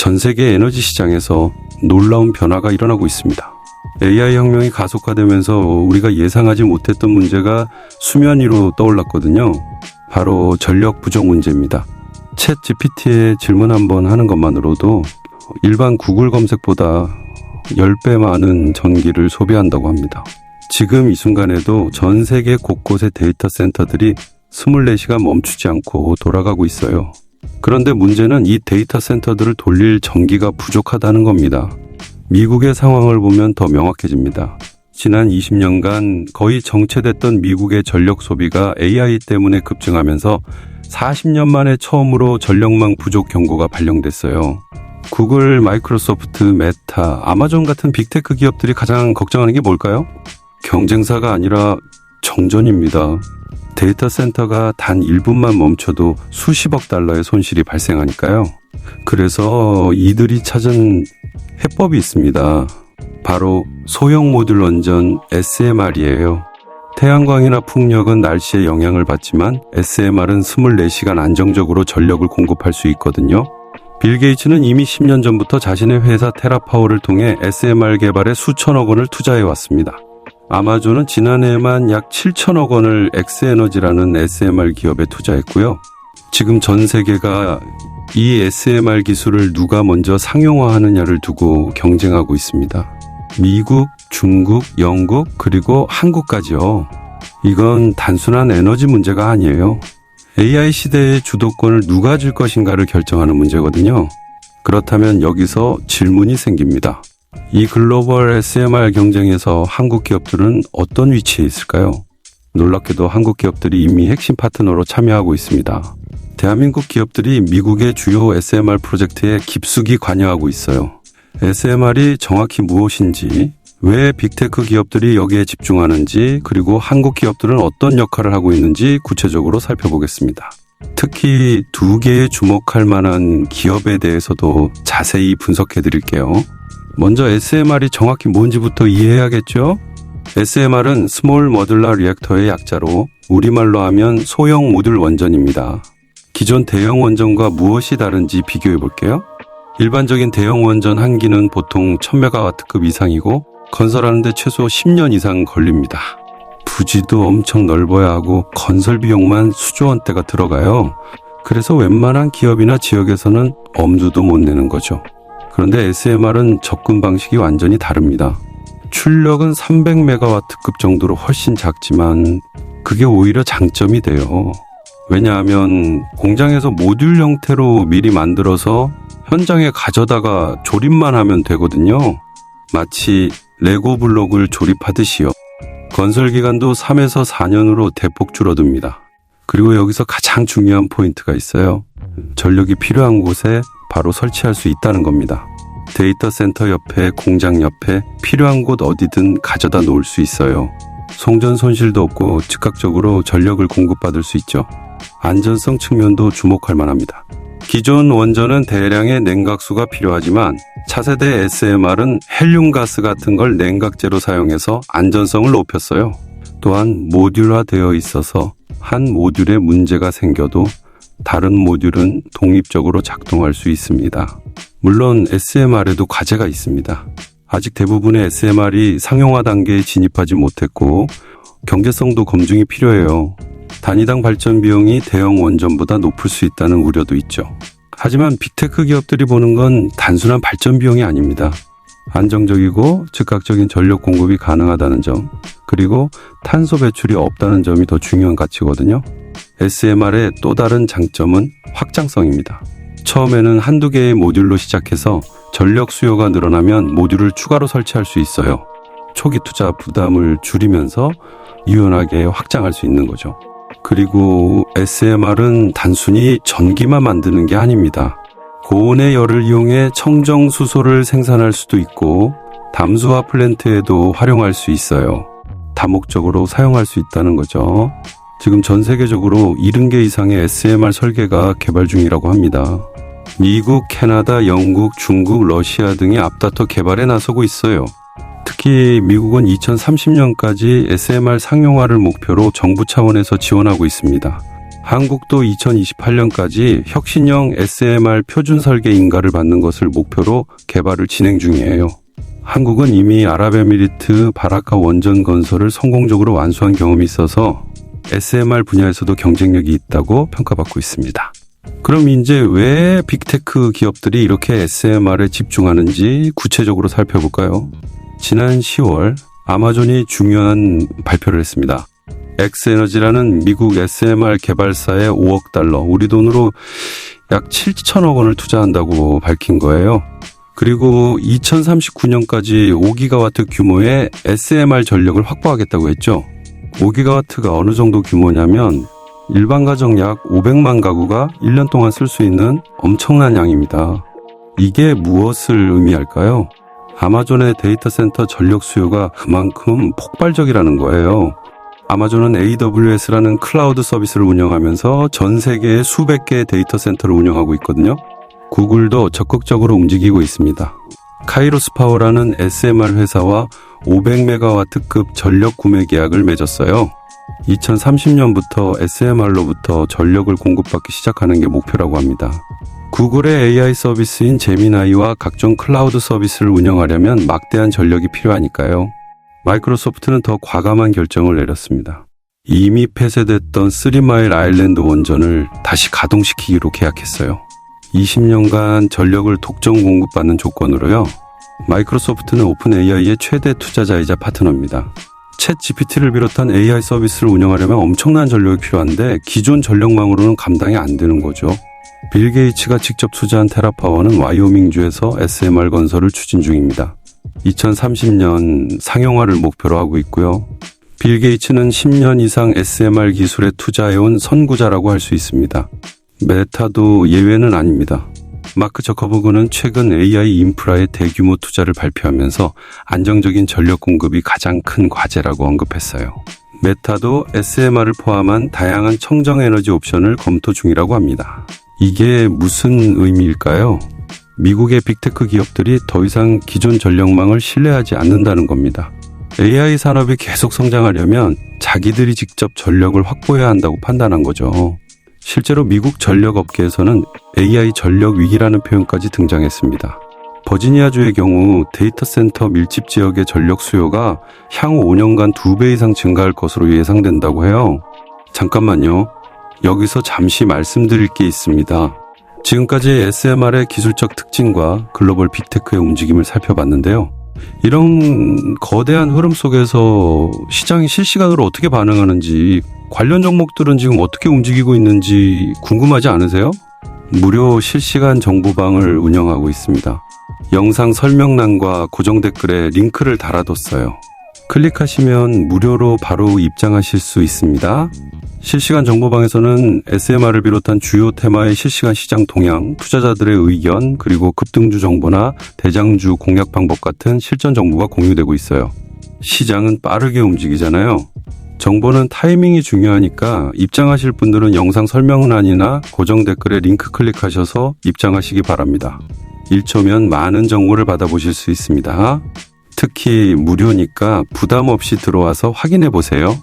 전 세계 에너지 시장에서 놀라운 변화가 일어나고 있습니다. AI 혁명이 가속화되면서 우리가 예상하지 못했던 문제가 수면 위로 떠올랐거든요. 바로 전력 부족 문제입니다. 챗 GPT에 질문 한번 하는 것만으로도 일반 구글 검색보다 10배 많은 전기를 소비한다고 합니다. 지금 이 순간에도 전 세계 곳곳의 데이터 센터들이 24시간 멈추지 않고 돌아가고 있어요. 그런데 문제는 이 데이터 센터들을 돌릴 전기가 부족하다는 겁니다. 미국의 상황을 보면 더 명확해집니다. 지난 20년간 거의 정체됐던 미국의 전력 소비가 AI 때문에 급증하면서 40년 만에 처음으로 전력망 부족 경고가 발령됐어요. 구글, 마이크로소프트, 메타, 아마존 같은 빅테크 기업들이 가장 걱정하는 게 뭘까요? 경쟁사가 아니라 정전입니다. 데이터 센터가 단 1분만 멈춰도 수십억 달러의 손실이 발생하니까요. 그래서 이들이 찾은 해법이 있습니다. 바로 소형 모듈 원전 SMR이에요. 태양광이나 풍력은 날씨에 영향을 받지만 SMR은 24시간 안정적으로 전력을 공급할 수 있거든요. 빌 게이츠는 이미 10년 전부터 자신의 회사 테라파워를 통해 SMR 개발에 수천억 원을 투자해왔습니다. 아마존은 지난해에만 약 7천억 원을 엑스에너지라는 SMR 기업에 투자했고요. 지금 전 세계가 이 SMR 기술을 누가 먼저 상용화하느냐를 두고 경쟁하고 있습니다. 미국, 중국, 영국, 그리고 한국까지요. 이건 단순한 에너지 문제가 아니에요. AI 시대의 주도권을 누가 줄 것인가를 결정하는 문제거든요. 그렇다면 여기서 질문이 생깁니다. 이 글로벌 SMR 경쟁에서 한국 기업들은 어떤 위치에 있을까요? 놀랍게도 한국 기업들이 이미 핵심 파트너로 참여하고 있습니다. 대한민국 기업들이 미국의 주요 SMR 프로젝트에 깊숙이 관여하고 있어요. SMR이 정확히 무엇인지, 왜 빅테크 기업들이 여기에 집중하는지, 그리고 한국 기업들은 어떤 역할을 하고 있는지 구체적으로 살펴보겠습니다. 특히 두 개의 주목할 만한 기업에 대해서도 자세히 분석해 드릴게요. 먼저 SMR이 정확히 뭔지부터 이해해야겠죠? SMR은 스몰 모듈러 리액터의 약자로 우리말로 하면 소형 모듈 원전입니다. 기존 대형 원전과 무엇이 다른지 비교해 볼게요. 일반적인 대형 원전 한 기는 보통 1000메가와트급 이상이고 건설하는데 최소 10년 이상 걸립니다. 부지도 엄청 넓어야 하고 건설 비용만 수조 원대가 들어가요. 그래서 웬만한 기업이나 지역에서는 엄두도 못 내는 거죠. 그런데 SMR은 접근 방식이 완전히 다릅니다. 출력은 300메가와트급 정도로 훨씬 작지만 그게 오히려 장점이 돼요. 왜냐하면 공장에서 모듈 형태로 미리 만들어서 현장에 가져다가 조립만 하면 되거든요. 마치 레고 블록을 조립하듯이요. 건설 기간도 3에서 4년으로 대폭 줄어듭니다. 그리고 여기서 가장 중요한 포인트가 있어요. 전력이 필요한 곳에 바로 설치할 수 있다는 겁니다. 데이터 센터 옆에, 공장 옆에 필요한 곳 어디든 가져다 놓을 수 있어요. 송전 손실도 없고 즉각적으로 전력을 공급받을 수 있죠. 안전성 측면도 주목할 만합니다. 기존 원전은 대량의 냉각수가 필요하지만 차세대 SMR은 헬륨가스 같은 걸 냉각제로 사용해서 안전성을 높였어요. 또한 모듈화되어 있어서 한 모듈에 문제가 생겨도 다른 모듈은 독립적으로 작동할 수 있습니다. 물론 SMR에도 과제가 있습니다. 아직 대부분의 SMR이 상용화 단계에 진입하지 못했고 경제성도 검증이 필요해요. 단위당 발전 비용이 대형 원전보다 높을 수 있다는 우려도 있죠. 하지만 빅테크 기업들이 보는 건 단순한 발전 비용이 아닙니다. 안정적이고 즉각적인 전력 공급이 가능하다는 점, 그리고 탄소 배출이 없다는 점이 더 중요한 가치거든요. SMR의 또 다른 장점은 확장성입니다. 처음에는 한두 개의 모듈로 시작해서 전력 수요가 늘어나면 모듈을 추가로 설치할 수 있어요. 초기 투자 부담을 줄이면서 유연하게 확장할 수 있는 거죠. 그리고 SMR은 단순히 전기만 만드는 게 아닙니다. 고온의 열을 이용해 청정 수소를 생산할 수도 있고 담수화 플랜트에도 활용할 수 있어요. 다목적으로 사용할 수 있다는 거죠. 지금 전 세계적으로 70개 이상의 SMR 설계가 개발 중이라고 합니다. 미국, 캐나다, 영국, 중국, 러시아 등이 앞다퉈 개발에 나서고 있어요. 특히 미국은 2030년까지 SMR 상용화를 목표로 정부 차원에서 지원하고 있습니다. 한국도 2028년까지 혁신형 SMR 표준 설계 인가를 받는 것을 목표로 개발을 진행 중이에요. 한국은 이미 아랍에미리트 바라카 원전 건설을 성공적으로 완수한 경험이 있어서 SMR 분야에서도 경쟁력이 있다고 평가받고 있습니다. 그럼 이제 왜 빅테크 기업들이 이렇게 SMR에 집중하는지 구체적으로 살펴볼까요? 지난 10월 아마존이 중요한 발표를 했습니다. 엑스에너지라는 미국 SMR 개발사에 5억 달러, 우리 돈으로 약 7천억 원을 투자한다고 밝힌 거예요. 그리고 2039년까지 5기가와트 규모의 SMR 전력을 확보하겠다고 했죠. 5기가와트가 어느 정도 규모냐면 일반 가정 약 500만 가구가 1년 동안 쓸 수 있는 엄청난 양입니다. 이게 무엇을 의미할까요? 아마존의 데이터 센터 전력 수요가 그만큼 폭발적이라는 거예요. 아마존은 AWS라는 클라우드 서비스를 운영하면서 전 세계에 수백 개의 데이터 센터를 운영하고 있거든요. 구글도 적극적으로 움직이고 있습니다. 카이로스 파워라는 SMR 회사와 500메가와트급 전력 구매 계약을 맺었어요. 2030년부터 SMR로부터 전력을 공급받기 시작하는 게 목표라고 합니다. 구글의 AI 서비스인 제미나이와 각종 클라우드 서비스를 운영하려면 막대한 전력이 필요하니까요. 마이크로소프트는 더 과감한 결정을 내렸습니다. 이미 폐쇄됐던 3마일 아일랜드 원전을 다시 가동시키기로 계약했어요. 20년간 전력을 독점 공급받는 조건으로요. 마이크로소프트는 오픈 AI의 최대 투자자이자 파트너입니다. 챗 GPT를 비롯한 AI 서비스를 운영하려면 엄청난 전력이 필요한데 기존 전력망으로는 감당이 안 되는 거죠. 빌 게이츠가 직접 투자한 테라파워는 와이오밍주에서 SMR 건설을 추진 중입니다. 2030년 상용화를 목표로 하고 있고요. 빌 게이츠는 10년 이상 SMR 기술에 투자해온 선구자라고 할 수 있습니다. 메타도 예외는 아닙니다. 마크 저커버그는 최근 AI 인프라의 대규모 투자를 발표하면서 안정적인 전력 공급이 가장 큰 과제라고 언급했어요. 메타도 SMR을 포함한 다양한 청정 에너지 옵션을 검토 중이라고 합니다. 이게 무슨 의미일까요? 미국의 빅테크 기업들이 더 이상 기존 전력망을 신뢰하지 않는다는 겁니다. AI 산업이 계속 성장하려면 자기들이 직접 전력을 확보해야 한다고 판단한 거죠. 실제로 미국 전력업계에서는 AI 전력 위기라는 표현까지 등장했습니다. 버지니아주의 경우 데이터 센터 밀집 지역의 전력 수요가 향후 5년간 2배 이상 증가할 것으로 예상된다고 해요. 잠깐만요. 여기서 잠시 말씀드릴 게 있습니다. 지금까지 SMR의 기술적 특징과 글로벌 빅테크의 움직임을 살펴봤는데요. 이런 거대한 흐름 속에서 시장이 실시간으로 어떻게 반응하는지, 관련 종목들은 지금 어떻게 움직이고 있는지 궁금하지 않으세요? 무료 실시간 정보방을 운영하고 있습니다. 영상 설명란과 고정 댓글에 링크를 달아뒀어요. 클릭하시면 무료로 바로 입장하실 수 있습니다. 실시간 정보방에서는 SMR을 비롯한 주요 테마의 실시간 시장 동향, 투자자들의 의견, 그리고 급등주 정보나 대장주 공략 방법 같은 실전 정보가 공유되고 있어요. 시장은 빠르게 움직이잖아요. 정보는 타이밍이 중요하니까 입장하실 분들은 영상 설명란이나 고정 댓글에 링크 클릭하셔서 입장하시기 바랍니다. 1초면 많은 정보를 받아보실 수 있습니다. 특히 무료니까 부담 없이 들어와서 확인해 보세요.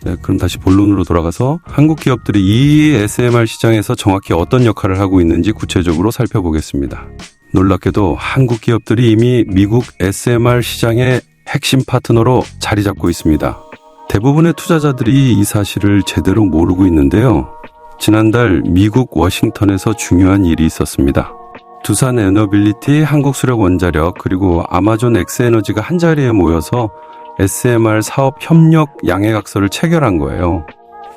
네, 그럼 다시 본론으로 돌아가서 한국 기업들이 이 SMR 시장에서 정확히 어떤 역할을 하고 있는지 구체적으로 살펴보겠습니다. 놀랍게도 한국 기업들이 이미 미국 SMR 시장의 핵심 파트너로 자리 잡고 있습니다. 대부분의 투자자들이 이 사실을 제대로 모르고 있는데요. 지난달 미국 워싱턴에서 중요한 일이 있었습니다. 두산 에너빌리티, 한국수력원자력, 그리고 아마존 엑스에너지가 한자리에 모여서 SMR 사업 협력 양해각서를 체결한 거예요.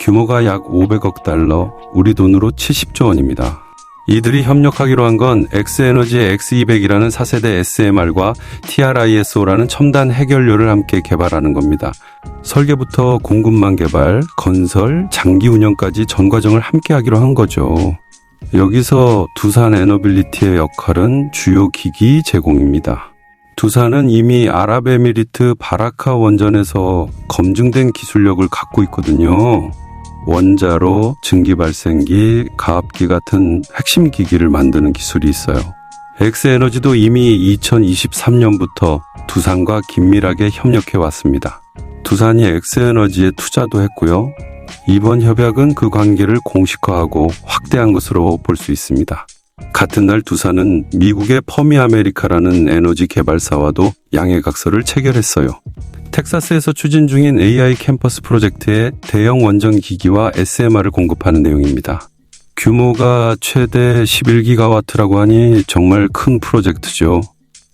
규모가 약 500억 달러, 우리 돈으로 70조 원입니다. 이들이 협력하기로 한 건 엑스에너지의 X200이라는 4세대 SMR과 TRISO라는 첨단 해결료를 함께 개발하는 겁니다. 설계부터 공급망 개발, 건설, 장기 운영까지 전 과정을 함께 하기로 한 거죠. 여기서 두산 에너빌리티의 역할은 주요 기기 제공입니다. 두산은 이미 아랍에미리트 바라카 원전에서 검증된 기술력을 갖고 있거든요. 원자로, 증기발생기, 가압기 같은 핵심 기기를 만드는 기술이 있어요. 엑스에너지도 이미 2023년부터 두산과 긴밀하게 협력해 왔습니다. 두산이 엑스에너지에 투자도 했고요. 이번 협약은 그 관계를 공식화하고 확대한 것으로 볼 수 있습니다. 같은 날 두산은 미국의 퍼미아메리카라는 에너지 개발사와도 양해각서를 체결했어요. 텍사스에서 추진 중인 AI 캠퍼스 프로젝트에 대형 원전 기기와 SMR을 공급하는 내용입니다. 규모가 최대 11기가와트라고 하니 정말 큰 프로젝트죠.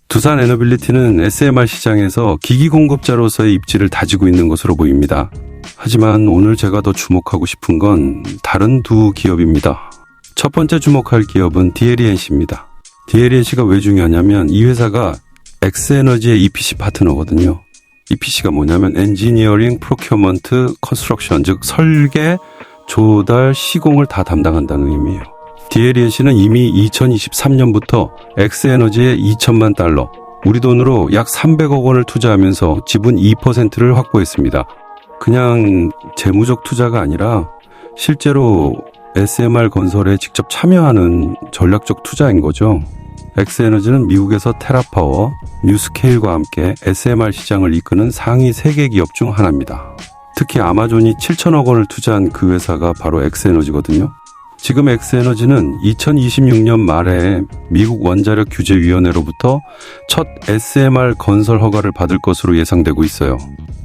두산 에너빌리티는 SMR 시장에서 기기 공급자로서의 입지를 다지고 있는 것으로 보입니다. 하지만 오늘 제가 더 주목하고 싶은 건 다른 두 기업입니다. 첫 번째 주목할 기업은 DLENC입니다. DLENC가 왜 중요하냐면 이 회사가 엑스에너지의 EPC 파트너거든요. EPC가 뭐냐면 엔지니어링, 프로큐어먼트, 컨스트럭션, 즉 설계, 조달, 시공을 다 담당한다는 의미예요. DLENC는 이미 2023년부터 엑스에너지에 2천만 달러, 우리 돈으로 약 300억 원을 투자하면서 지분 2%를 확보했습니다. 그냥 재무적 투자가 아니라 실제로 SMR 건설에 직접 참여하는 전략적 투자인 거죠. 엑스에너지는 미국에서 테라파워, 뉴스케일과 함께 SMR 시장을 이끄는 상위 3개 기업 중 하나입니다. 특히 아마존이 7천억 원을 투자한 그 회사가 바로 엑스에너지거든요. 지금 엑스에너지는 2026년 말에 미국 원자력 규제위원회로부터 첫 SMR 건설 허가를 받을 것으로 예상되고 있어요.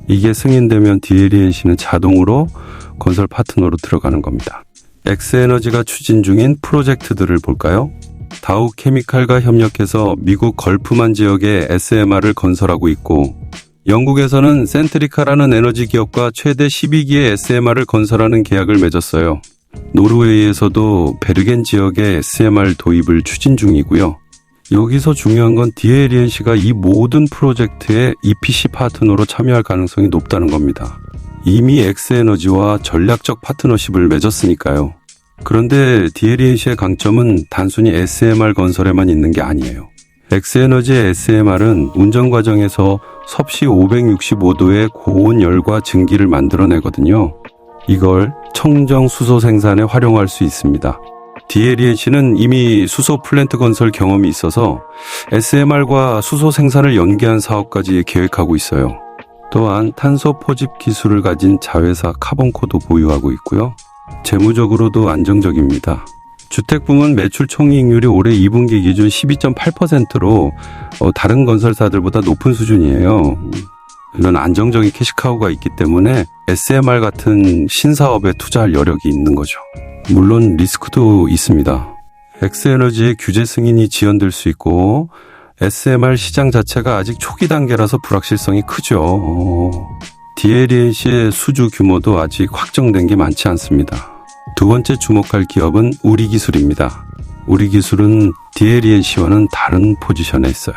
이게 승인되면 DLENC는 자동으로 건설 파트너로 들어가는 겁니다. 엑스에너지가 추진 중인 프로젝트들을 볼까요? 다우케미칼과 협력해서 미국 걸프만 지역에 SMR을 건설하고 있고, 영국에서는 센트리카라는 에너지 기업과 최대 12기의 SMR을 건설하는 계약을 맺었어요. 노르웨이에서도 베르겐 지역에 SMR 도입을 추진 중이고요. 여기서 중요한 건 DLENC가 이 모든 프로젝트에 EPC 파트너로 참여할 가능성이 높다는 겁니다. 이미 엑스에너지와 전략적 파트너십을 맺었으니까요. 그런데 DLENC의 강점은 단순히 SMR 건설에만 있는 게 아니에요. 엑스에너지의 SMR은 운전 과정에서 섭씨 565도의 고온 열과 증기를 만들어내거든요. 이걸 청정 수소 생산에 활용할 수 있습니다. DLENC는 이미 수소 플랜트 건설 경험이 있어서 SMR과 수소 생산을 연계한 사업까지 계획하고 있어요. 또한 탄소 포집 기술을 가진 자회사 카본코도 보유하고 있고요. 재무적으로도 안정적입니다. 주택 부문 매출 총이익률이 올해 2분기 기준 12.8%로 다른 건설사들보다 높은 수준이에요. 이런 안정적인 캐시카우가 있기 때문에 SMR 같은 신사업에 투자할 여력이 있는 거죠. 물론 리스크도 있습니다. 엑스에너지의 규제 승인이 지연될 수 있고 SMR 시장 자체가 아직 초기 단계라서 불확실성이 크죠. DLENC의 수주 규모도 아직 확정된 게 많지 않습니다. 두 번째 주목할 기업은 우리기술입니다. 우리기술은 DLENC와는 다른 포지션에 있어요.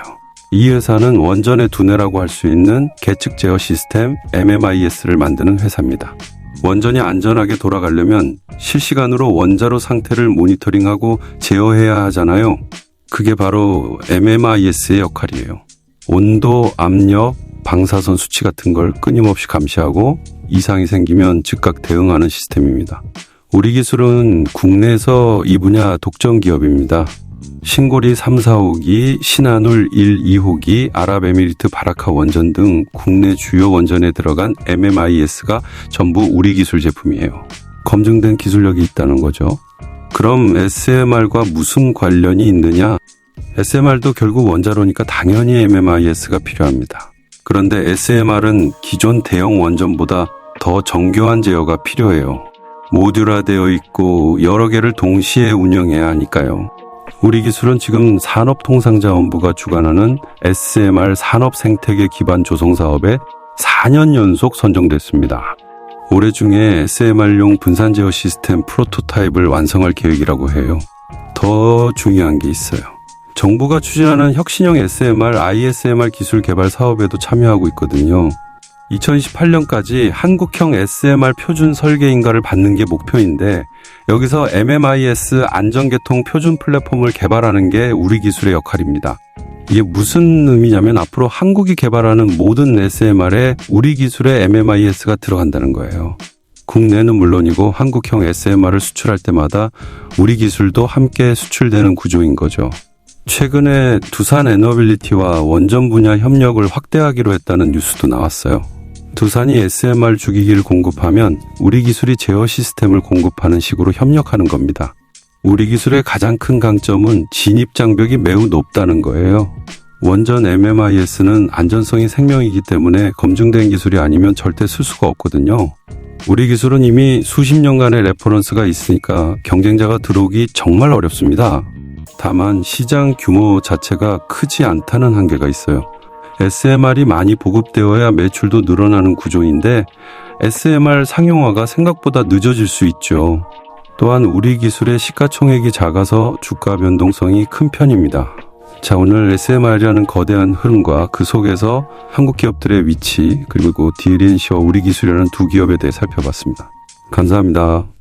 이 회사는 원전의 두뇌라고 할 수 있는 계측 제어 시스템 MMIS를 만드는 회사입니다. 원전이 안전하게 돌아가려면 실시간으로 원자로 상태를 모니터링하고 제어해야 하잖아요. 그게 바로 MMIS의 역할이에요. 온도, 압력, 방사선 수치 같은 걸 끊임없이 감시하고 이상이 생기면 즉각 대응하는 시스템입니다. 우리기술은 국내에서 이 분야 독점 기업입니다. 신고리 3, 4호기, 신한울 1, 2호기, 아랍에미리트 바라카 원전 등 국내 주요 원전에 들어간 MMIS가 전부 우리기술 제품이에요. 검증된 기술력이 있다는 거죠. 그럼 SMR과 무슨 관련이 있느냐? SMR도 결국 원자로니까 당연히 MMIS가 필요합니다. 그런데 SMR은 기존 대형 원전보다 더 정교한 제어가 필요해요. 모듈화되어 있고 여러 개를 동시에 운영해야 하니까요. 우리기술은 지금 산업통상자원부가 주관하는 SMR 산업생태계 기반 조성 사업에 4년 연속 선정됐습니다. 올해 중에 SMR용 분산 제어 시스템 프로토타입을 완성할 계획이라고 해요. 더 중요한 게 있어요. 정부가 추진하는 혁신형 SMR, ISMR 기술 개발 사업에도 참여하고 있거든요. 2028년까지 한국형 SMR 표준 설계인가를 받는 게 목표인데 여기서 MMIS 안전계통 표준 플랫폼을 개발하는 게 우리 기술의 역할입니다. 이게 무슨 의미냐면 앞으로 한국이 개발하는 모든 SMR에 우리 기술의 MMIS가 들어간다는 거예요. 국내는 물론이고 한국형 SMR을 수출할 때마다 우리 기술도 함께 수출되는 구조인 거죠. 최근에 두산 에너빌리티와 원전 분야 협력을 확대하기로 했다는 뉴스도 나왔어요. 두산이 SMR 주기기를 공급하면 우리 기술이 제어 시스템을 공급하는 식으로 협력하는 겁니다. 우리 기술의 가장 큰 강점은 진입 장벽이 매우 높다는 거예요. 원전 MMIS는 안전성이 생명이기 때문에 검증된 기술이 아니면 절대 쓸 수가 없거든요. 우리 기술은 이미 수십 년간의 레퍼런스가 있으니까 경쟁자가 들어오기 정말 어렵습니다. 다만 시장 규모 자체가 크지 않다는 한계가 있어요. SMR이 많이 보급되어야 매출도 늘어나는 구조인데 SMR 상용화가 생각보다 늦어질 수 있죠. 또한 우리 기술의 시가총액이 작아서 주가 변동성이 큰 편입니다. 자, 오늘 SMR이라는 거대한 흐름과 그 속에서 한국 기업들의 위치 그리고 D&C와 우리 기술이라는 두 기업에 대해 살펴봤습니다. 감사합니다.